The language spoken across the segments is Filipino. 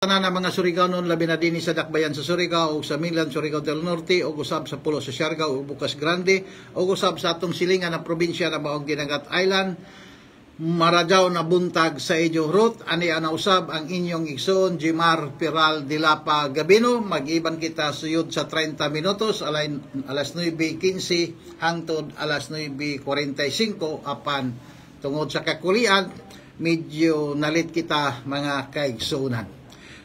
Tanan ng mga Surigao noon labi na dinhi sa dakbayan sa Surigao ug sa Milan, Surigao del Norte ug usab sa pulo sa Siargao ug Bukas Grande ug usab sa atong silingan na probinsya na maong Dinagat Island. Maradyaw na buntag sa inyo route, ani ana usab ang inyong igsoon Jimar Piral Dilapa Gabino. Mag-iban kita suyod sa 30 minutos alas 9:15 hangtod alas 9:45 apan tungod sa kakulian medyo nalit kita mga kaigsuunan.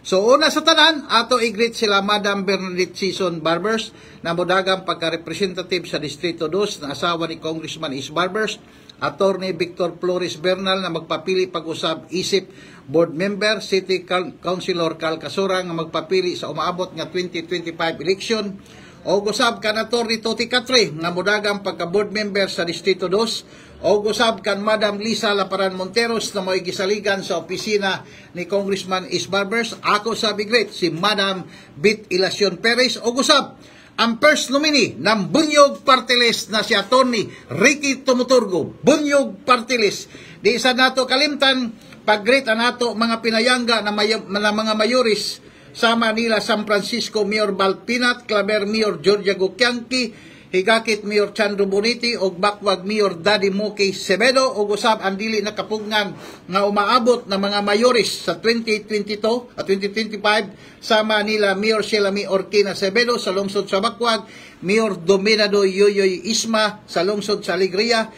So una sa tanan, ato i-greet sila Madam Bernadette Season Barbers na modagang pagka-representative sa Distrito 2 na asawa ni Congressman Is Barbers, Attorney Victor Flores Bernal na magpapili pag-usab isip board member, City Councilor Cal Casora nga magpapili sa umaabot nga 2025 election, o usab kan Attorney Toti Catre nga modagang pagka-board member sa Distrito 2, o usab kan Madam Lisa Laparan Monteros na mo'y gisaligan sa opisina ni Congressman Is Barbers. Ako sa bigret si Madam Bit Ilacion Perez, o usab ang first nominee ng Bunyog Party List na si Attorney Ricky Tumuturgo, Bunyog Party List. Di isa nato kalimtan pag-greet ang nato mga pinayangga na mga mayoris sa Manila, San Francisco Mayor Balpinat, Claver Mayor Georgia Gukianki, Higakit Mayor Chandro Boniti o Bakwag Mayor Daddy Moki Sevedo, o usab ang dili nakapugngan nga umaabot na mga mayoris sa 2022 at 2025 sa Manila, Mayor Shelami Orquina Sevedo sa lungsod sa Bakwag, Mayor Dominado Yoyoy Isma sa lungsod sa Alegria,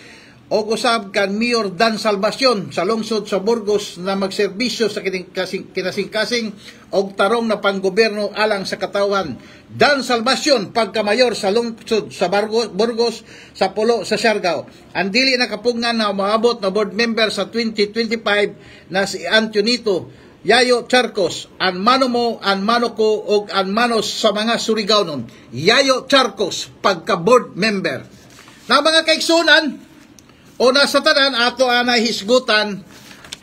o usab kan Mayor Dan Salvacion sa lungsod sa Burgos na magserbisyo sa kinasing-kasing og tarong na panggoberno alang sa katawan. Dan Salvacion pagkamayor sa lungsod sa Burgos sa pulo sa Siargao. Ang dili nakapugngan na umaabot na board member sa 2025 na si Antonito Yayo Charcos, an mano mo, an mano ko og an manos sa mga Surigao nun. Yayo Charcos pagka board member. Na mga kaigsunan, una sa tanan, ato anay hisgutan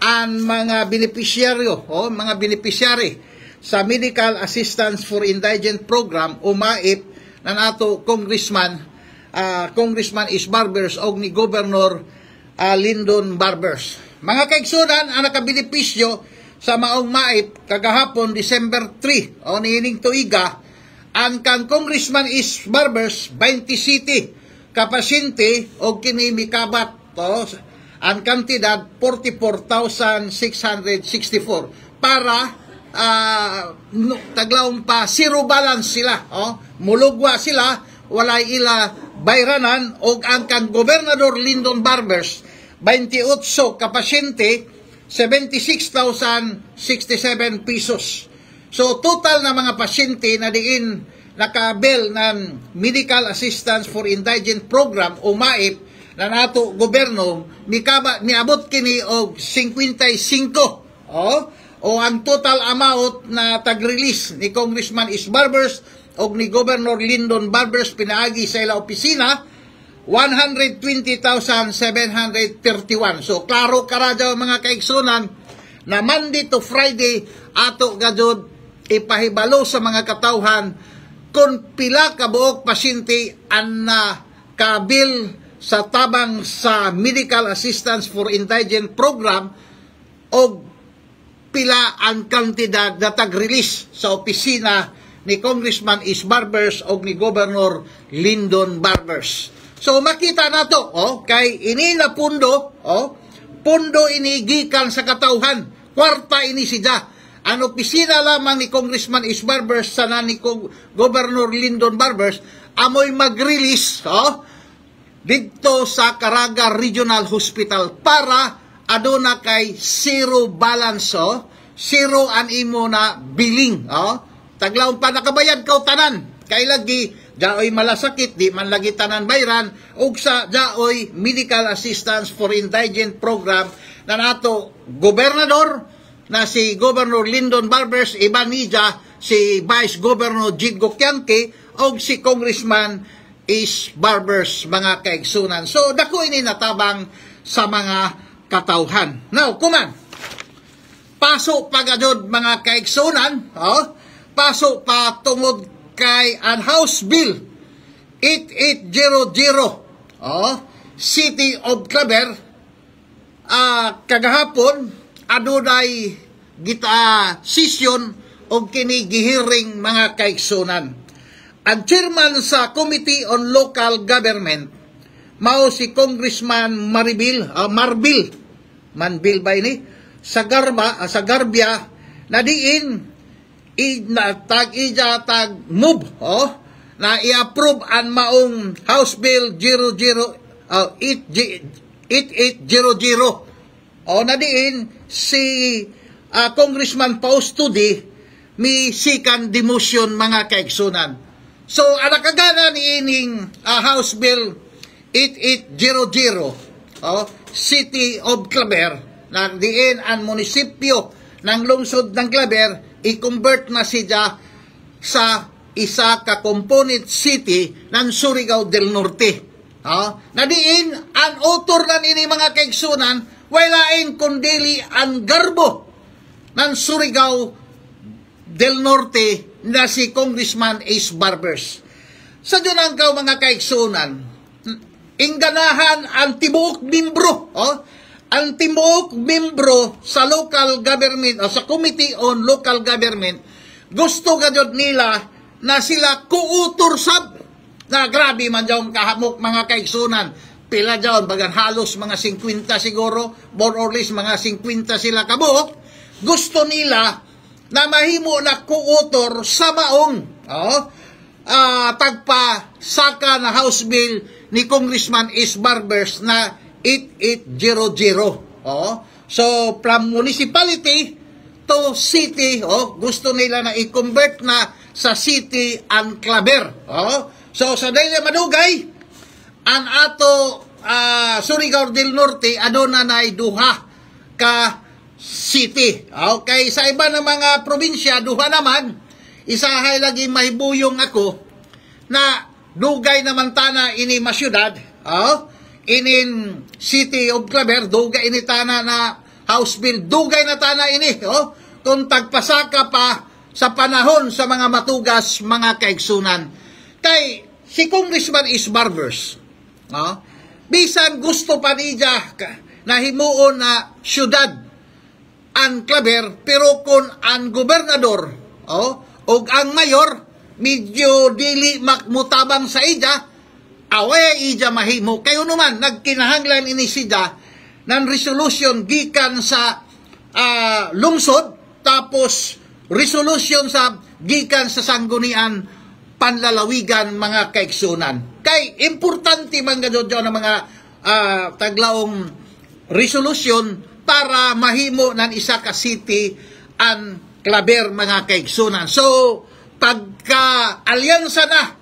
ang mga beneficiaryo o mga beneficiary sa Medical Assistance for Indigent Program o MAIP ng ato Congressman Is Barbers o ni Governor Lyndon Barbers. Mga kaigsunan, ang nakabenepisyo sa maong MAIP kagahapon December 3 o niining tuiga, ang kan Congressman Is Barbers 20 city kapasyente o kini mikabat ang kantidad 44,664 para taglawang pa zero balance sila, mulugwa sila, walay ila bayranan, o ang kan Gobernador Lyndon Barbers 28 kapasyente 76,067 pesos. So total na mga pasyente na diin nakabel ng Medical Assistance for Indigent Program o MAIP na nato gobyerno miabot kini og 55 o ang total amount na tag-release ni Congressman Is Barbers og ni Governor Lyndon Barbers pinaagi sa ila opisina 120,731. So klaro karadyaw mga kaigsunan na Monday to Friday ato gadud ipahibalo sa mga katawhan kung pila ka buok pasyente ang kabil sa tabang sa Medical Assistance for Indigent Program o pila ang kantidad na tag-release sa opisina ni Congressman Is Barbers o ni Governor Lyndon Barbers. So makita na to, kay ini na pundo ini gikan sa katawhan, kwarta ini siya. Ang opisina lamang ni Congressman Is Barbers sa ni Governor Lyndon Barbers amoy mag-release dito sa Caraga Regional Hospital para aduna kay zero balance, zero an imo na billing, taglawon pa nakabayad kaw tanan kay lagi jaoy malasakit di man lagi tanan bayran ug sa jaoy Medical Assistance for Indigent Program na nato gobernador na si Governor Lyndon Barbers, iban niya si Vice Governor Jid Gukianki og si Congressman Is Barbers, mga kaigsunan. So dako ini natabang sa mga katawhan. Now, kuman paso pagadod mga kaigsunan, paso pa tungod kay an House Bill 8800, City of Claver, kagahapon adunay session og kini gihiring mga kaigsunan. Ang chairman sa Committee on Local Government mao si Congressman Marbil ba ini sa Garbia na diin tag move na i-approve ang maong House Bill 8800 na diin si Congressman Paustudi mi sikan demotion mga kaigsunan. So anakagana ni ining House Bill 8800 City of Claver na diin ang munisipyo ng lungsod ng Claver i-convert na siya sa isa ka component city ng Surigao del Norte. Na diin ang author na ini mga kaigsunan walain kundili ang garbo ng Surigao del Norte na si Congressman Ace Barbers. Sa dunang kaw mga kaigsunan, ingganahan ang tibuok membro, ang tibuok membro sa local government o sa Committee on Local Government, gusto gayud nila na sila kuutor sab na grabe man daw kahamok mga kaigsunan. Pila daw bagan halos mga 50 siguro, more or less mga 50 sila kabuok. Gusto nila na mahimo na kuutor sa maong tagpa saka na House Bill ni Congressman Ace Barbers na 8800. So from municipality to city, gusto nila na i-convert na sa city ang Claver. So sa dili madugay ang ato Surigao del Norte aduna nay duha ka city. Okay, sa iba ng mga probinsya duha naman. Isahay lagi mahibuyong ako na dugay naman tana ini masyudad. Inin City of Claver dugay ini tana na House Bill, dugay na tana ini. Kung tagpasaka pa sa panahon sa mga matugas mga kaigsunan. Kay si Congressman Ace Barbers, bisan gusto pa niya na himuon na syudad ang Claver, pero kung ang gobernador o ang mayor medyo dili makmutabang sa ija, away ija mahimo. Kayo naman nagkinahanglan ini siya ng resolution gikan sa lungsod, tapos resolution sa gikan sa sanggunian panlalawigan mga kaigsunan. Kay importante man gadyo ng mga taglaong resolution para mahimo ng isa ka city ang Claver mga kaigsunan. So pagka-alyansa na,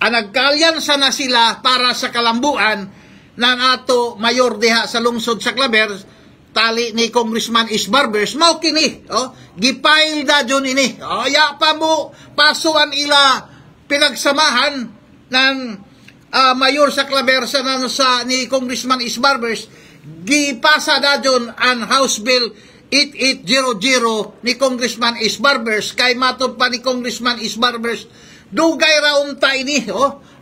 nagka-alyansa na sila para sa kalambuan ng ato mayor diha sa lungsod sa Claver, tali ni Congressman Ace Barbers, mao kini, gipail da dyon ini. Ya pa mo, pasuan ila pinagsamahan ng mayor sa Claver sa ni Congressman Ace Barbers, gipasa da dyon ang House Bill 8800 ni Congressman Ace Barbers. Kay matod pa ni Congressman Ace Barbers, dugay ra unta ini,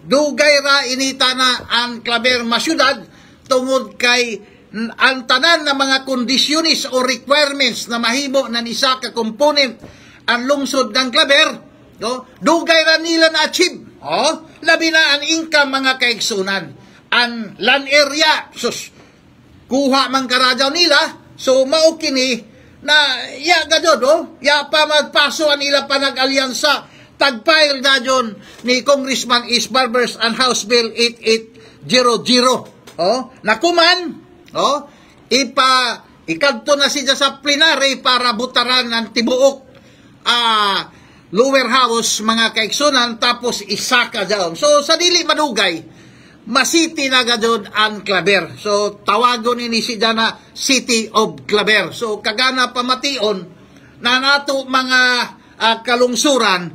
dugay ra inita na ang Claver masyudad tungod kay ang tanan na mga kondisyonis o requirements na mahimo na isa ka component ang lungsod ng Claver, dugay ra nila na achieve. Labi na ang income mga kaigsunan, ang land area, kuha man karadyaw nila. So mao kini na ya gadod, ya pa magpasuan nila pa nag-alyansa, tagpile na dyon ni Congressman Ace Barbers ang House Bill 8800. Nakuman, ikadto na siya sa plenary para butaran ng tibuok lower house mga kaigsunan, tapos isaka dyan. So sa dili madugay, masiti na gadod ang Claver. So tawagon ini siya na City of Claver. So kagana pamation na nato mga kalungsuran,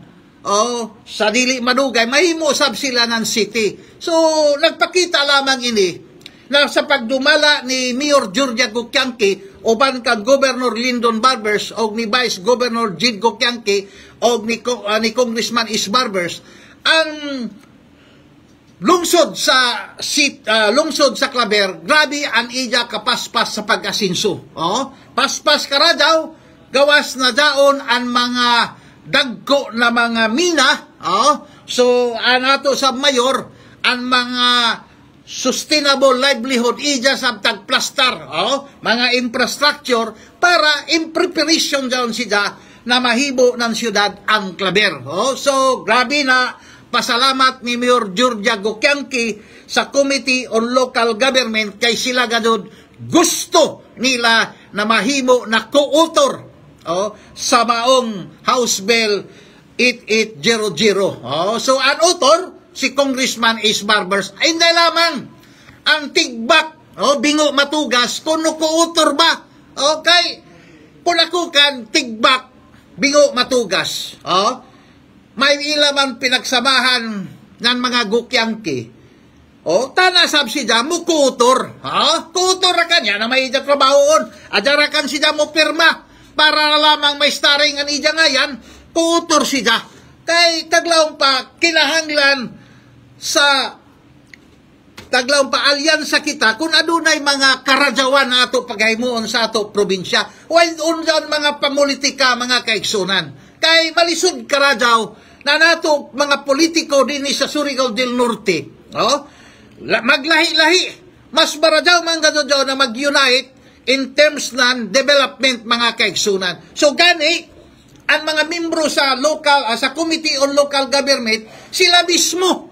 sa dili madugay mahimo sab sila ng city. So nagpakita lamang ini na sa pagdumala ni Mayor Georgia Gokyanki uban kag Governor Lyndon Barbers o ni Vice Governor Jid Gokyanki o ni Congressman Ace Barbers, ang lungsod sa Claver, grabe ang iya kapaspas sa pag-asinso. Paspas ka ra daw, gawas na daon ang mga dagko na mga mina, so ato sa mayor ang mga sustainable livelihood ija sa tagplastar, mga infrastructure para in preparation daon sila na mahibo ng siyudad ang Claver. So grabe na pasalamat ni Mayor Georgia Gocyanki sa Committee on Local Government kay sila gadod gusto nila na mahimo na co-author sa maong House Bill 8800. So ang author si Congressman Ace Barbers ay hindi lamang ang tigbak bingo matugas kung co-author ba. Okay, kung ako kan tigbak bingo matugas, may ilaman pinagsamahan ng mga Gocyanki. Tanasab siya mo kutor. Kutor ra kanya na may ija trabahoon. Adara kan siya mo pirma para lamang may starring ang ija ngayan. Kutor siya. Kay taglaw pa kinahanglan sa taglaw pa alyansa kita kung adunay mga karadyawan na ato paghimuon sa ato probinsya. While undan mga pamulitika, mga kaigsunan. Kay malisod karadyaw na nato mga politiko din sa Surigao del Norte. Maglahi-lahi. Mas maradyaw mga gadodyaw na mag-unite in terms ng development, mga kaigsunan. So gani, ang mga membro sa local, sa Committee on Local Government, sila mismo,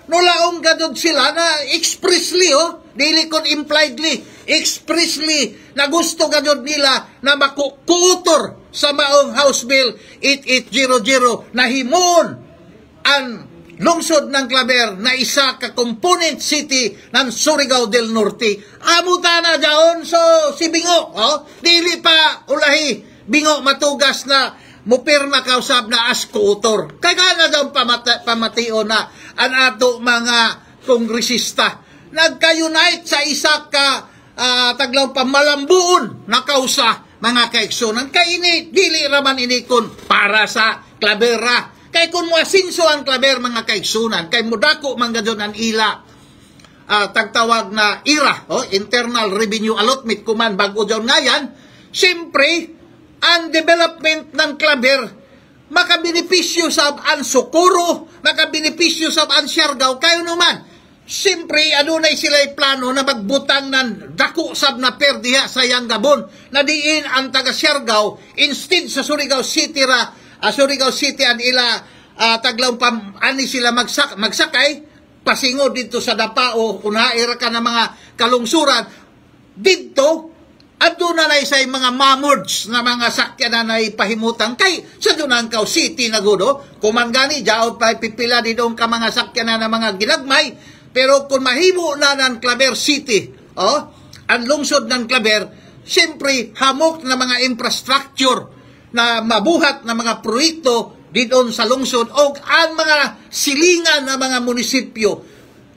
nulaong gadod sila na expressly, dili kon impliedly, expressly na gusto gadod nila na makukutor sa maong House Bill 8800 na himon ang lungsod ng Claver na isa ka component city ng Surigao del Norte. Amuta na daon, so si Bingo, dili pa ulahi, Bingo matugas na mupirma kausab na as co-author. Kaya na daw pamation na ang ato mga kongresista. Nagka-unite sa isa ka taglaw pa malambuon na kausa, mga kaigsunan. Kaya ini, dili raman ini kun para sa Clavera. Kay kung muasinso ang Claver, mga kaigsunan, kay mudako manggadyon ang ila tagtawag na IRA, Internal Revenue Allotment, kuman bago dyan ngayan, siyempre, ang development ng Claver, makabenepisyo sa ang Socorro, makabenepisyo sa ang Siargao, kayo naman, siyempre, adunay sila'y plano na magbutang ng dako sab na perdiha sa Yanggabon, na diin ang taga Siargao, instead sa Surigao City Surigao City ang ila taglaw pa ani sila magsakay pasingo dito sa Dapao kung haira ka ng mga kalungsuran dito adto na isay mga mamods na mga sakyan na ipahimutan kay sa Dunangkaw City na gudo kumangani jaot pa pipila didong ka mga sakyan na mga ginagmay pero kung mahimo na ng Claver City ang lungsod ng Claver siyempre hamok na mga infrastructure na mabuhat na mga proyekto didon sa lungsod o ang mga silingan na mga munisipyo.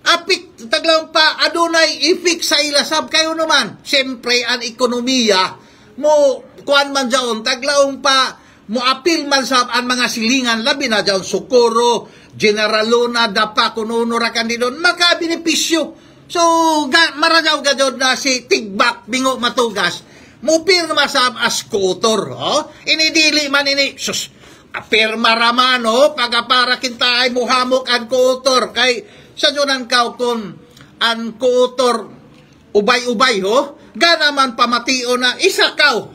Apik, taglaw pa, adunay ifik sa ilasab kayo naman. Siyempre, ang ekonomiya, mo, kuan man dyan, taglaw pa, mo apil man sa ang mga silingan, labi na dyan, Socorro, General Luna, Dapa, kununo rakan didon, makabenepisyo. So, maradaw gadyon na si Tigbak, Bingo Matugas, mupirma sa as co-author. Inidili man ini, sus, pirma raman, pagapara kintaay muhamok ang co-author. Kay, sa dyan kaw kung ang co-author ubay-ubay, gana man pamatio na isa kaw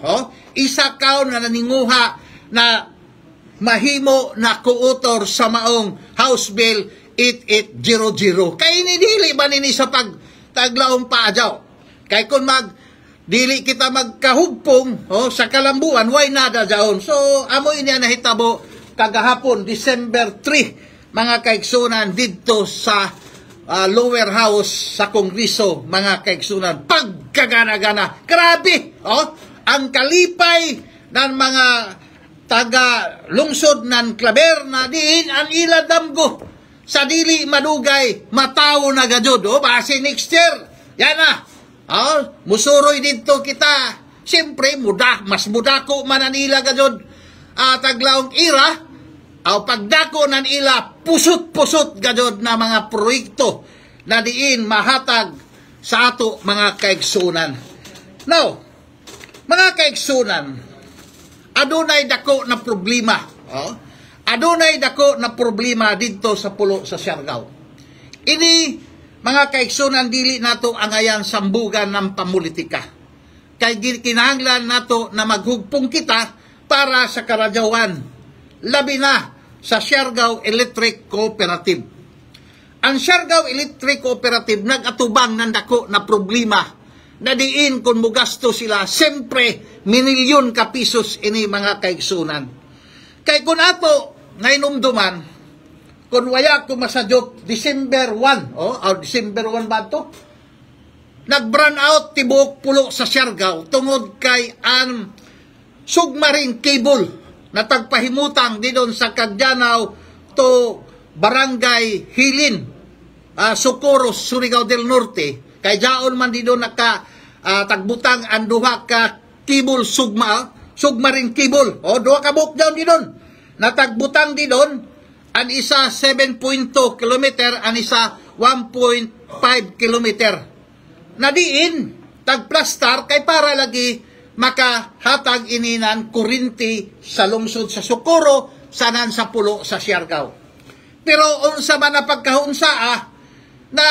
na naninguha na mahimo na co-author sa maong House Bill 8800. Kay inidili man ini sa pagtaglaong paadyaw. Kay kung dili kita magkahugpong sa kalambuan, why nada daon. So, amo inya nahitabo kagahapon, December 3, mga kaigsunan, dito sa lower house sa Kongreso, mga kaigsunan. Pagkagana-gana. Grabe! Ang kalipay ng mga taga-lungsod ng Claver na diin ang ila damgo. Sa dili madugay, mataw na gajod. Base next year. Yan na. Musuroy dito kita. Siyempre, mas mudako man ang ila gadod taglaong ira. Pagdako ng ila, pusot-pusot gadod na mga proyekto na diin mahatag sa ato mga kaigsunan. Now, mga kaigsunan, adunay dako na problema. Oh? Adunay dako na problema dito sa pulo sa Siargao. Ini mga kaigsunan dili nato angayan sambugan ng pamulitika. Kay kinahanglan nato na maghugpong kita para sa karadyawan. Labi na sa Siargao Electric Cooperative. Ang Siargao Electric Cooperative nag-atubang ng dako na problema na diin kung mugasto sila, siyempre, minilyon ka pisos ini mga kaigsunan. Kay kung ato, ngaynumduman, kung waya ko masadyok, December 1, December 1 ba ito? Nag-burn out tibok pulo sa Siargao tungod kay ang submarine cable na tagpahimutang di doon sa Cagdianaw to Barangay Hilin, Socorro, Surigao del Norte. Kay jaon man di doon tagbutang ang duha ka cable submarine cable. Duha ka buok down di doon. Natagbutang di doon, ang isa 7.2 kilometer, ang isa 1.5 kilometer. Nadiin, tagplastar, kay para lagi makahatag ininan kurinti sa lungsod sa Socorro, sanan sa pulo sa Siargao. Pero unsa man na pagkahunsaa, na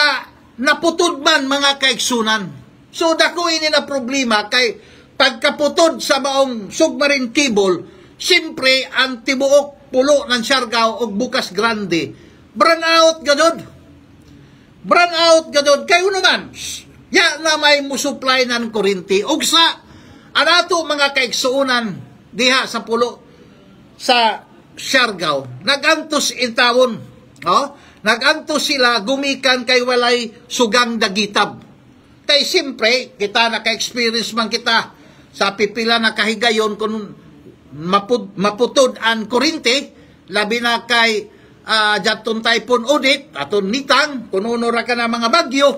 naputod man mga kaigsunan. So dako ini na problema kay pagkaputod sa maong submarine cable, siyempre ang tibuok pulo ng Siargao o Bukas Grande, burn out gadod. Burn out gadod. Kayo naman, ya na may musupply ng kurinti. Ug sa anato mga kaigsuunan diha sa pulo sa Siargao, nagantos intawon. Nagantos sila gumikan kay walay sugang dagitab. Kay siyempre, kita naka-experience man kita sa pipila na kahigayon kung maputod ang kurinti, labi na kay jatun typhoon audit, aton nitang, kununo ra ka na mga bagyo.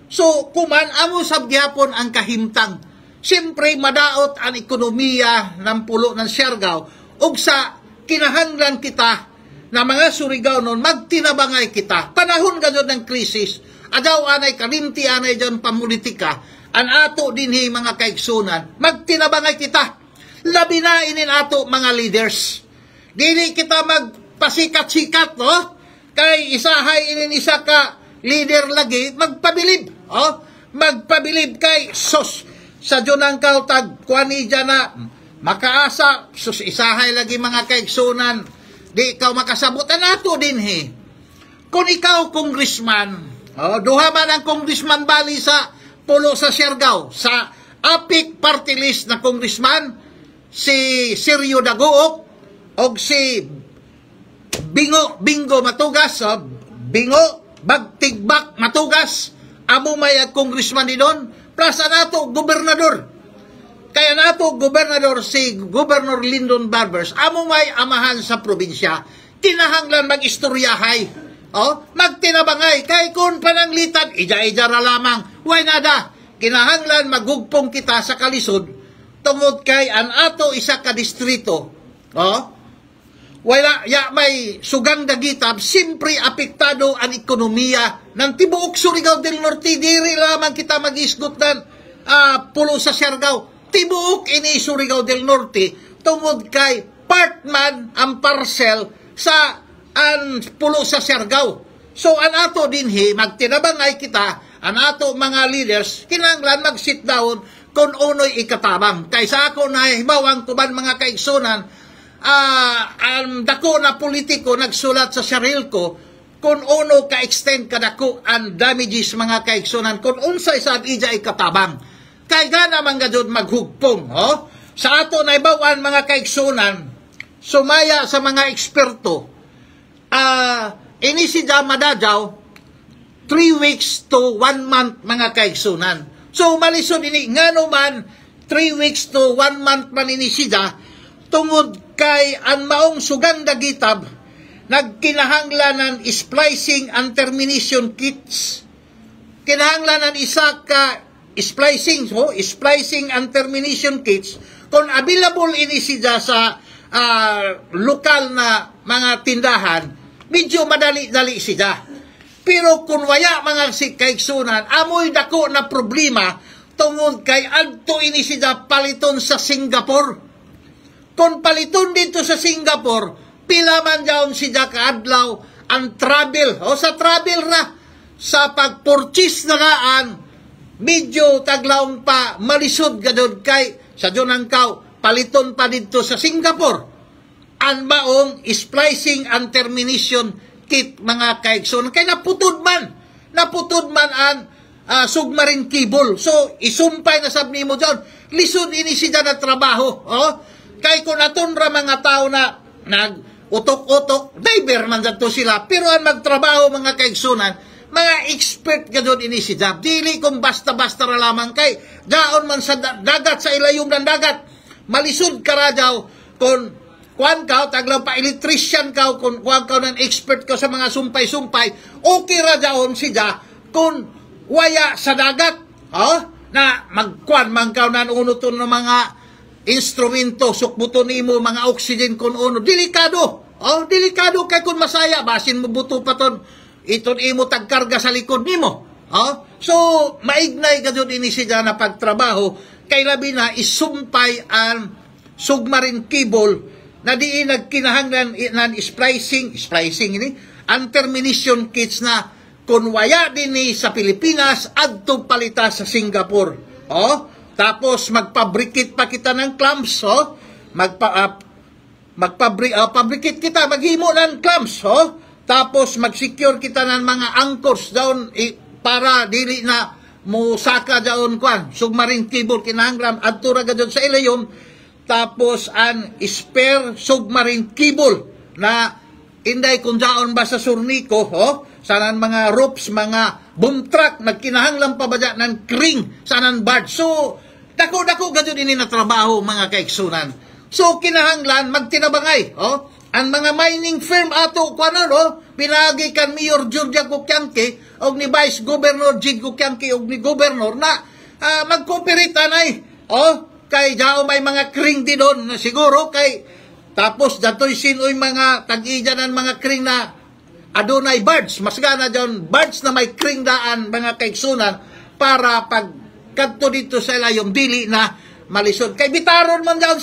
So, kuman, amo sabgyapon ang kahimtang. Siyempre, madaot ang ekonomiya ng pulo ng Siargao, ug sa kinahanglan kita na mga Surigao noon, magtinabangay kita. Panahon gano'n ng krisis, adaw anay kalimti anay dyan pamulitika, an ato dinhi mga kaigsunan, magtinabangay kita. Labi na inin ato mga leaders. Dili kita magpasikat-sikat, no? Kay isahay inin isa ka leader lagi, magpabilib. Magpabilib kay sos. Sa dyan ang kautag, kuwani dyan na makaasa, sus isahay lagi mga kaigsunan, di ikaw makasabot na nato din Kung ikaw congressman, duha man ang congressman bali sa pulo sa Siargao, sa APIC party list na congressman, si Sergio Daguok o si Bingo Matugas, Bagtigbak Matugas, amo may congressman ni doon, plus nato gobernador. Kaya nato gobernador si Governor Lyndon Barbers, amo may amahan sa probinsya, kinahanglan mag-istoryahay, magtinabangay, kay kung pananglitan, ija-ija ra lamang, why nada, kinahanglan maghugpong kita sa kalisod, tungod kay an ato isa ka distrito, wala, may sugang dagitab, simpre apektado ang ekonomiya ng tibuok Surigao del Norte, diri lamang kita mag-isgot ng pulo sa Siargao, tibuok ini Surigao del Norte, tungod kay partman ang parcel sa pulo sa Siargao. So, an ato dinhi, magtinabangay kita, an ato mga leaders, kinahanglan mag-sit down kung uno'y ikatabang. Kaysa ako na hibawang kuban mga kaigsunan, ang dako na politiko nagsulat sa Sarilco, kung uno ka-extend kadako ang damages mga kaigsunan, kung unsay sad ija ikatabang. Kay gana man gadud maghugpong, sa ato na ibawan mga kaigsunan, sumaya sa mga eksperto, ini si Madadaw, 3 weeks to 1 month mga kaigsunan. So malisod ini, ngano man, 3 weeks to 1 month man ini siya, tungod kay ang maong sugang dagitab, nagkinahanglanan splicing and termination kits. Kinahanglanan isa ka splicing and termination kits, kung available ini siya sa lokal na mga tindahan, medyo madali-dali siya. Pero kung waya mga kaigsunan, amoy dako na problema tungod kay adto ini siya paliton sa Singapore. kung paliton dito sa Singapore, pila man daw si kaadlaw ang travel. O sa travel ra, sa pag-purchase na gaan, medyo taglaong pa malisod gadod kay sa Junangkaw, paliton pa dito sa Singapore. Ang maong splicing and termination kit mga kaigsoon. Kaya naputod man ang submarine cable. So, isumpay na sabi mo dyan, lisod ini siya na trabaho. Oh? Kaya kung aton ra mga tao na nag-utok-utok, diver man dito sila. Pero ang magtrabaho mga kaigsunan, mga expert ka doon ini si Jab. Dili kung basta-basta ra lamang kay daon man sa dagat, sa ilayong ng dagat. Malisod ka ra daw kung kuan ka, taglaw pa electrician ka, kung kuan ka ng expert ka sa mga sumpay-sumpay, okay ra daon si Jab kung waya sa dagat. Na magkuan man ka na unuton ng mga instrumento, sukbuton nimo mga oxygen kung uno. Delikado. Delikado kay kung masaya, basin mo buto pa ton iton imo tagkarga sa likod nimo. So, maignay ka doon inisida na pagtrabaho, kay labi na isumpay ang submarine cable na di nagkinahanglan ng splicing ini, ang termination kits na kung waya din sa Pilipinas, adto palita sa Singapore. Tapos magpabrikit pa kita ng clamps, magpabrikit kita, maghimo ng clamps, tapos mag-secure kita ng mga anchors down para dili na musaka down kwan submarine cable kinahanglan adto ra gadyon sa ilayom. Tapos ang spare submarine cable na inday kung daon ba sa surniko, sanan mga ropes, mga boom truck, nagkinahanglan pa ba dyan ng kring, sanan barge. So, dako-dako gadyon ini na trabaho mga kaigsunan. So, kinahanglan magtinabangay, ang mga mining firm ato, pinagi kan Mayor Georgia Gokyanke, o ni Vice Governor Jig Gokyanke, o ni Governor na mag-cooperate anay, kay dao may mga kring di doon, siguro, kay tapos dato'y sino'y mga tag-iyan ng mga kring na adunay barge, mas gana dyan, barge na may kring daan, mga kaigsunan, para pag kadto dito sa ilayong dili na malisod. Kay bitaron man dyan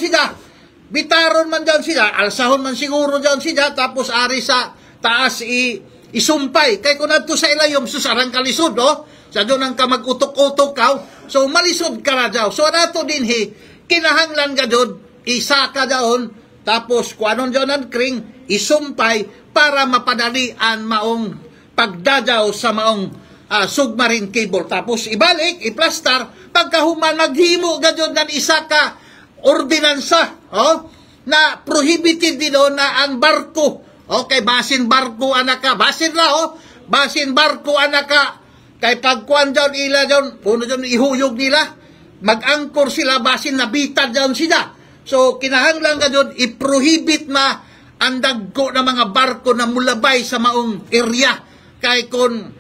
sila, alsahon man siguro dyan sila, tapos ari sa taas isumpay. Kay kung adto sa ilayom, susarang kalisod, sa doon ang ka mag-utok-utok ka, so malisod ka na dyan. So nato din kinahanglan ka doon, isa ka doon, tapos kung anong dyan ang kring, isumpay para mapadali ang maong pagdadaw sa maong submarine cable. Tapos ibalik, iplastar, pagkahuman naghimo ka doon ng isa ka ordinansa, na prohibited din na ang barko, kay basin barko anak ka, basin barko anak ka, kay pagkuhan dyan ila dyan, puno dyan ihuyog nila, mag-angkor sila, basin nabitad dyan sila. So, kinahanglan ka dyan, i-prohibit na ang dagko na mga barko na mulabay sa maong area. Kay kung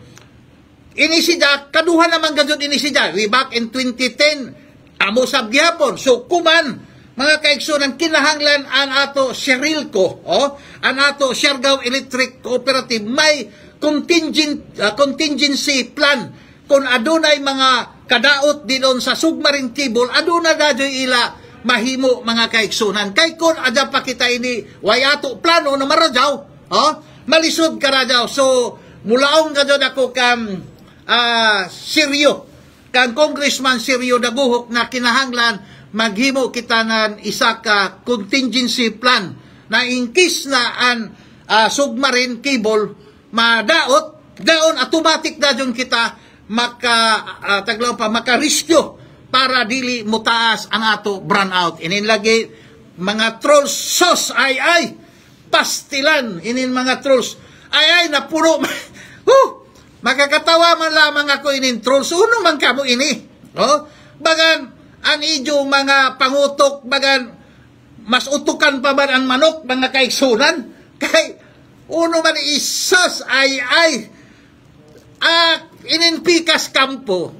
inisida, kaduha naman ka dyan inisida, way back in 2010, amo sa gihapon. So, kuman, mga kaigsunan, kinahanglan ang ato Sherilco, ang ato Siargao Electric Cooperative, may contingency plan. Kung adunay mga kadaot dinon sa submarine cable, aduna dadyoy ila mahimo mga kaigsunan. Kay kung adya pa kita ini, wayato plano na maradyaw, malisod ka radyaw. So, mulaong ka dyan ako kang Seryo, kang Congressman Seryo Daguhok na kinahanglan maghimo kita ng isa ka contingency plan na in case na ang submarine cable daon automatic na dyan kita maka-rescue para dili mutaas ang ato brownout. Inin lagi mga trolls sos ay pastilan inin mga trolls ay na puro makakatawa man lamang ako inin trolls. Uno man kamo ini, bagan ang idyo mga pangutok, bagan mas utukan pa ba ang manok mga kaigsunan. Kay uno man isas inin pikas kampo,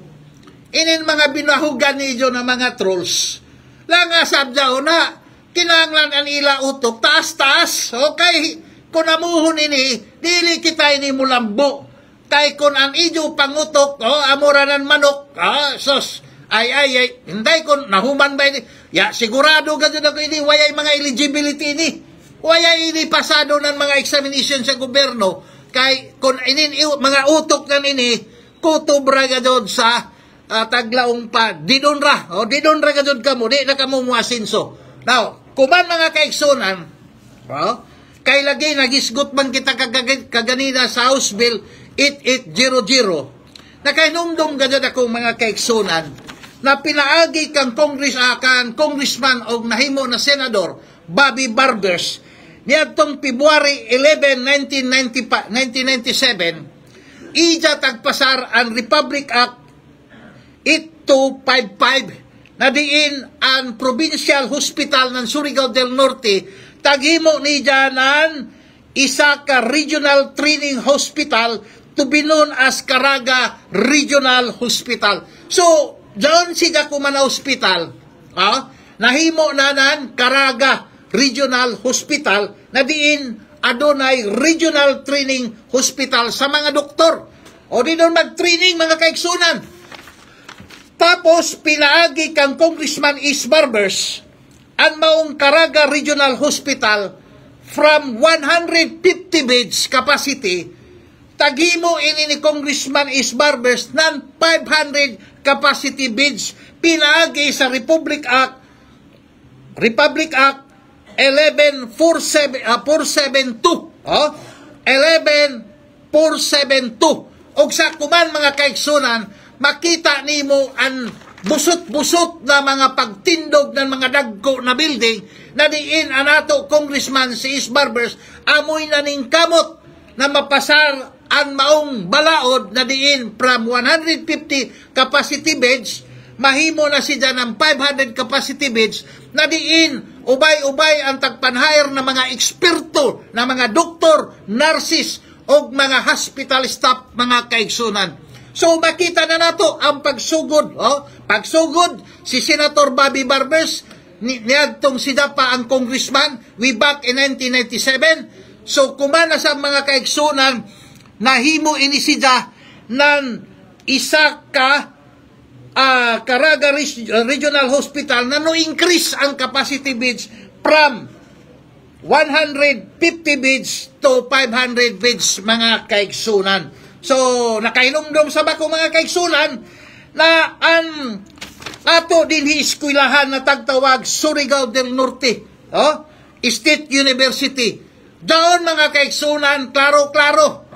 inin mga binahugan niyo na mga trolls lang asabdaw na kinanglan ang ila utok taas-taas. Okay, kung amuhon ini dili kita ini mulambo. Kay kung ang idyo pangutok, amura ng manok, sos, ay, hinday kung nahuman ba ini, Ya, sigurado ganyan ako ini, wayay mga eligibility ini. Wayay ini pasado ng mga examination sa gobyerno. Kay, kung inin, mga utok na ini, kutubra ganyan sa taglaong pa. Didonra. O, didonra ganyan ka mo. Di na ka mo muasinso. Now, kuman mga kaigsunan, kay lagi nagisgot man kita kaganina sa House Bill 8800, nakainumdum ganyan akong mga kaigsunan, na pinaagi kang congressman o nahimo na senador, Bobby Barbers, niadtong February 11, 1997, ija tagpasar ang Republic Act 8255, na diin ang Provincial Hospital ng Surigao del Norte, taghimo ni janan isa ka Regional Training Hospital to be known as Caraga Regional Hospital. So, diyan siya kumana hospital, nahimo na nan Caraga Regional Hospital, na diin adunay Regional Training Hospital sa mga doktor. O di doon mag-training mga kaigsunan. Tapos, pinaagi kang Congressman Is Barbers ang maong Caraga Regional Hospital from 150 beds capacity, tagimo ini ni Congressman Is Barbers ng 500 capacity beds, pinaagi sa Republic Act 11472, 11472. Og sa kuman mga kaigsunan, makita nimo ang busot-busot na mga pagtindog ng mga dagko na building, na diin anato Congressman si Is Barbers amoy na ning kamot na mapasar ang maong balaod, na diin from 150 capacity beds mahimo na siya ng 500 capacity beds, na diin ubay-ubay ang tagpanhire na mga eksperto na mga doktor, nurses o mga hospital staff mga kaigsunan. So makita na nato ang pagsugod, pagsugod si Senator Bobby Barbers, niadtong sida pa ang congressman way back in 1997. So kumana sa mga kaigsunan, nahimo ini sida ng isa ka Caraga Regional Hospital na no-increase ang capacity beds from 150 beds to 500 beds mga kaigsunan. So, nakainumdum sa bako mga kaigsunan na ang ato din hiiskwilahan na tagtawag Surigao del Norte, State University. Doon mga kaigsunan, klaro-klaro,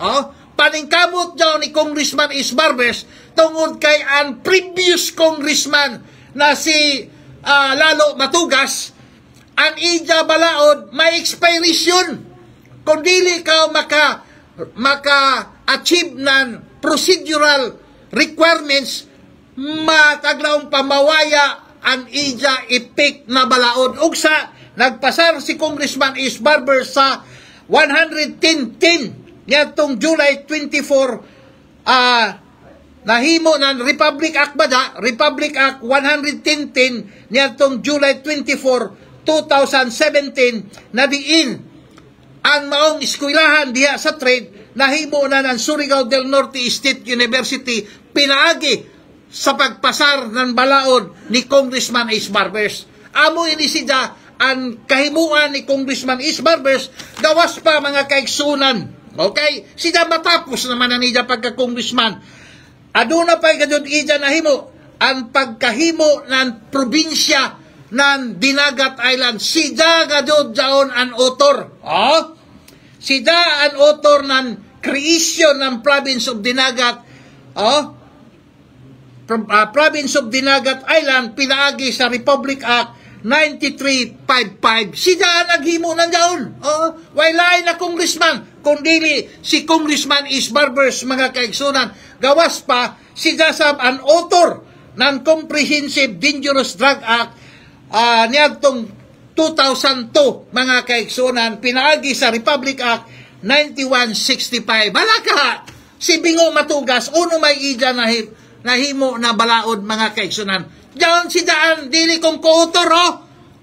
paningkamot daw ni Congressman Is Barbers tungod kay ang previous congressman na si Lalo Matugas, ang ija balaod may expiration kung dili ka maka-achieve ng procedural requirements, mataglaong pamawaya ang ija ipik na balaod. Ugsa nagpasar si Congressman Is Barbers sa 110-10 niyatong July 24, nahimo ng Republic Act Republic Act 110-10 niyatong July 24, 2017, na diin ang maong eskwelahan diha sa trade nahimo na ng Surigao del Norte State University, pinaagi sa pagpasar ng balaod ni Congressman Is Barbers. Amo ini siya ang kahimuan ni Congressman Is Barbers, gawas pa mga kaigsunan. Okay? Siya matapos naman na niya pagka-congressman. Aduna pa gadyon ija nahimo ang pagkahimo ng probinsya ng Dinagat Island. Siya gadyon jaon ang author. Siya ang author ng creation ng Province of Dinagat, Province of Dinagat Island, pinaagi sa Republic Act 9355. Siya ang naghimo ng jaon. Wailay na congressman, kundili si Congressman Is Barbers mga kaigsunan. Gawas pa, siya sa an author ng Comprehensive Dangerous Drug Act niadtong 2002 mga kaigsunan, pinaagi sa Republic Act 9165. Balaka, si Bingo Matugas, uno may ija nahimo na balaod mga kaigsunan. Diyan si Daan, dili kong ko-author,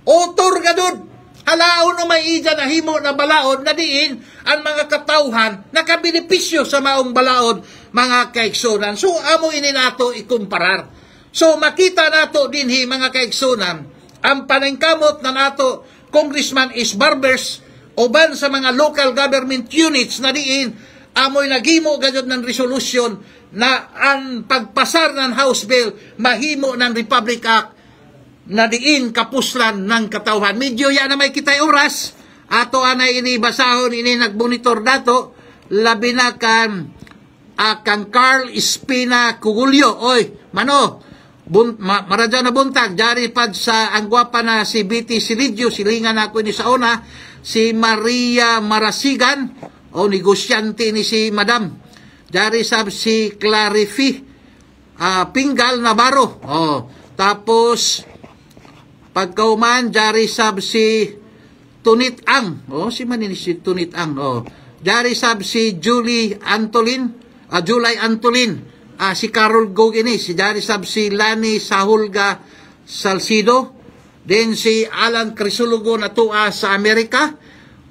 author ka dun. Halaon na may ija nahimo na balaod, na diin ang mga katauhan nakabenepisyo sa maong balaod mga kaigsunan. So, amo ini nato ikumparar. So, makita nato dinhi mga kaigsunan, ang paningkamot na nato Congressman is barbers uban sa mga local government units na diin amoy naghimo gayud ng resolution na ang pagpasar ng House Bill mahimo ng Republic Act na diin kapuslan ng katawhan. Medyo yan na may kitay oras ato anay ini basahon ini nagbonitor dato labi na kan Carl Espina Cugulio. Oy mano maradya na buntag jari pad sa ang gwapa na si BT Silidio silingan ako ni sa una si Maria Marasigan o negosyante ni si Madam jari sab si Clarifi Pingal Navarro tapos pagkauman jari sab si Tunit Ang si manini si Tunit Ang jari sab si Julie Antolin si Carol Gogini si jari sab si Lani Sahulga Salcido then si Alan Crisulugo na tua sa Amerika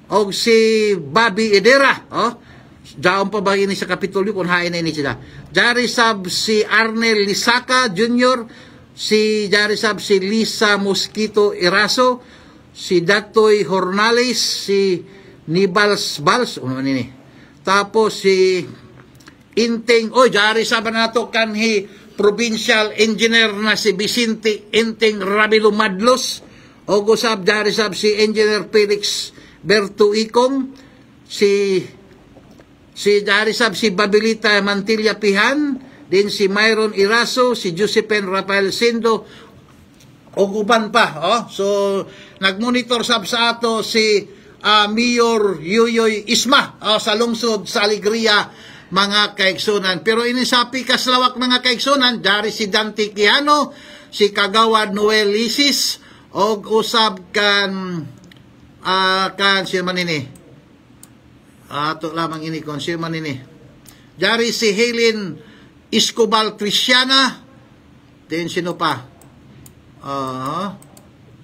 o si Bobby Edera daon pa ba ini sa Kapitolyo kung hain na ini sila jari sab si Arnel Lisaka Jr. si jari sab si Lisa Mosquito Eraso si Datoy Hornales si Nibals Bals ini tapos si Inteng jari sab na to kanhi provincial engineer na si Vicente Inteng Rabilo Madlos o gusab jari sab si Engineer Felix Berto Ikong si jari sab si Babilita Mantilla Pihan din si Myron Iraso si Josephine Rafael Sendo o uban pa so nagmonitor sab sa ato si Mayor Yuyoy Isma sa lungsod sa Alegria mga kaigsunan. Pero inisapi kaslawak mga kaigsunan, dari si Dante Quijano, si Kagawad Noel Lisis, o usab kan siya man ini. Ato lamang ini kon siya man ini. Dari si Helen Escobar Cristiana, then sino pa?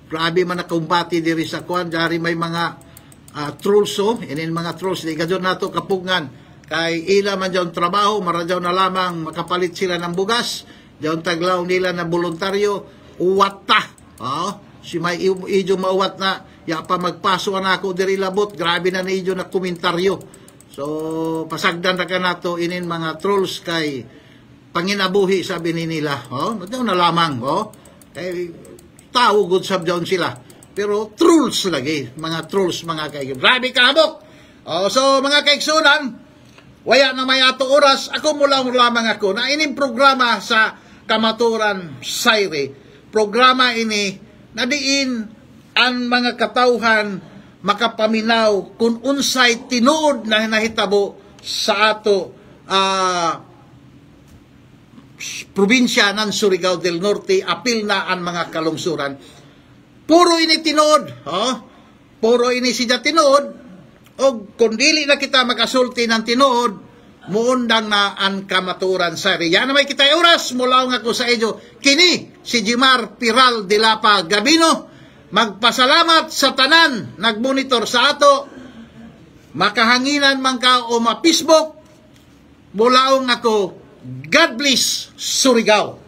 Grabe man nakumpati diri sa kwan, dari may mga trolls inin mga trolls, di gadyon nato kapugngan. Kay ila man dyan trabaho, maradyaw na lamang makapalit sila ng bugas, dyan taglaw nila na voluntaryo, uwata. Si may idyo mauwat na, ya pa magpaso na ako diri labot, grabe na idyo na komentaryo. So, pasagdan na ka na to, inin mga trolls kay panginabuhi sabi ni nila. Maradyaw na lamang. Kay tao good sab dyan sila. Pero trolls lagi, mga trolls, mga kaigib. Grabe kahabok! So, mga kaigsunan, waya na may ato oras, ako mula lamang ako na ining programa sa Kamaturan Saire. Programa ini na diin ang mga katawhan makapaminaw kung unsay tinuod na nahitabo sa ato probinsya ng Surigao del Norte, apil na ang mga kalungsuran. Puro ini tinuod, puro ini siya tinuod. O kung dili na kita makasulti ng tinuod, muundang na ang Kamaturan Saire. Yan na may kita oras, mula nga ko sa inyo. Kini, si Jimar Piral de Lapa Gabino, magpasalamat sa tanan, nagmonitor sa ato, makahanginan man ka o ma-Facebook, mula nga ko, God bless Surigao.